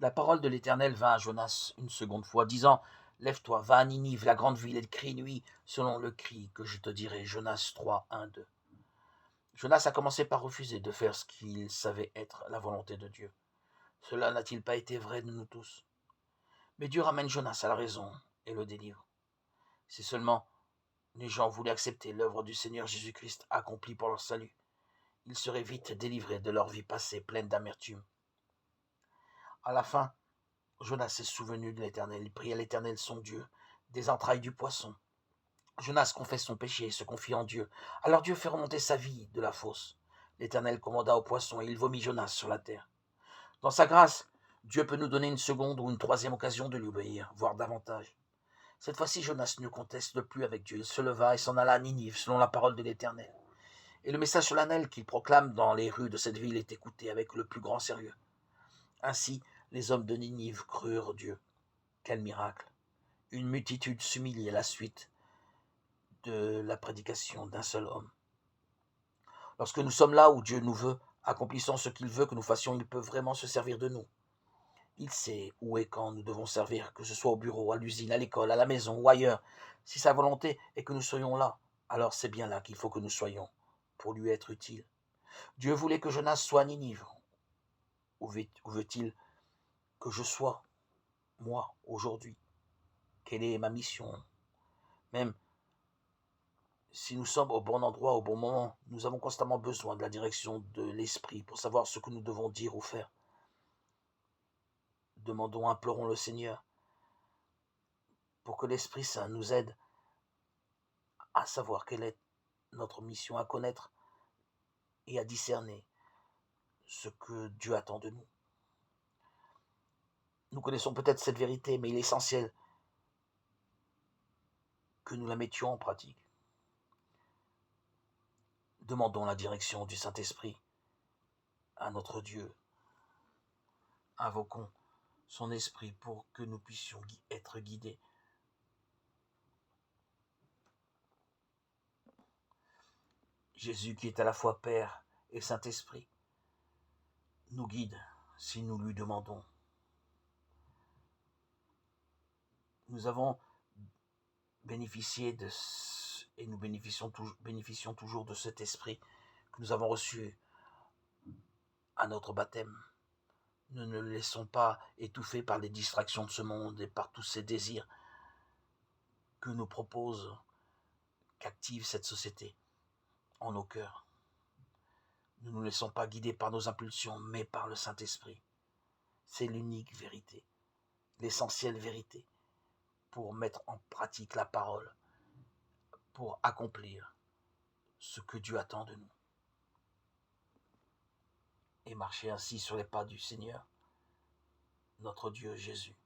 La parole de l'Éternel vint à Jonas une seconde fois, disant: Lève-toi, va à Ninive, la grande ville, et crie nuit, selon le cri que je te dirai. Jonas 3, 1, 2. Jonas a commencé par refuser de faire ce qu'il savait être la volonté de Dieu. Cela n'a-t-il pas été vrai de nous tous? Mais Dieu ramène Jonas à la raison et le délivre. Si seulement les gens voulaient accepter l'œuvre du Seigneur Jésus-Christ accomplie pour leur salut, ils seraient vite délivrés de leur vie passée pleine d'amertume. À la fin, Jonas s'est souvenu de l'Éternel. Il pria l'Éternel son Dieu des entrailles du poisson. Jonas confesse son péché et se confie en Dieu. Alors Dieu fait remonter sa vie de la fosse. L'Éternel commanda au poisson et il vomit Jonas sur la terre. Dans sa grâce, Dieu peut nous donner une seconde ou une troisième occasion de lui obéir, voire davantage. Cette fois-ci, Jonas ne conteste plus avec Dieu. Il se leva et s'en alla à Ninive, selon la parole de l'Éternel. Et le message solennel qu'il proclame dans les rues de cette ville est écouté avec le plus grand sérieux. Ainsi, les hommes de Ninive crurent Dieu. Quel miracle! Une multitude s'humilie à la suite de la prédication d'un seul homme. Lorsque nous sommes là où Dieu nous veut, accomplissant ce qu'il veut que nous fassions, il peut vraiment se servir de nous. Il sait où et quand nous devons servir, que ce soit au bureau, à l'usine, à l'école, à la maison ou ailleurs. Si sa volonté est que nous soyons là, alors c'est bien là qu'il faut que nous soyons, pour lui être utiles. Dieu voulait que Jonas soit à Ninive. Où veut-il que je sois, moi, aujourd'hui? Quelle est ma mission? Même si nous sommes au bon endroit, au bon moment, nous avons constamment besoin de la direction de l'Esprit pour savoir ce que nous devons dire ou faire. Demandons, implorons le Seigneur pour que l'Esprit Saint nous aide à savoir quelle est notre mission, à connaître et à discerner ce que Dieu attend de nous. Nous connaissons peut-être cette vérité, mais il est essentiel que nous la mettions en pratique. Demandons la direction du Saint-Esprit à notre Dieu. Invoquons son esprit pour que nous puissions être guidés. Jésus, qui est à la fois Père et Saint-Esprit, nous guide si nous lui demandons. Nous avons bénéficié et nous bénéficions toujours de cet esprit que nous avons reçu à notre baptême. Ne nous laissons pas étouffer par les distractions de ce monde et par tous ces désirs que nous propose, qu'active cette société en nos cœurs. Ne nous laissons pas guider par nos impulsions, mais par le Saint-Esprit. C'est l'unique vérité, l'essentielle vérité pour mettre en pratique la parole, pour accomplir ce que Dieu attend de nous et marcher ainsi sur les pas du Seigneur, notre Dieu Jésus.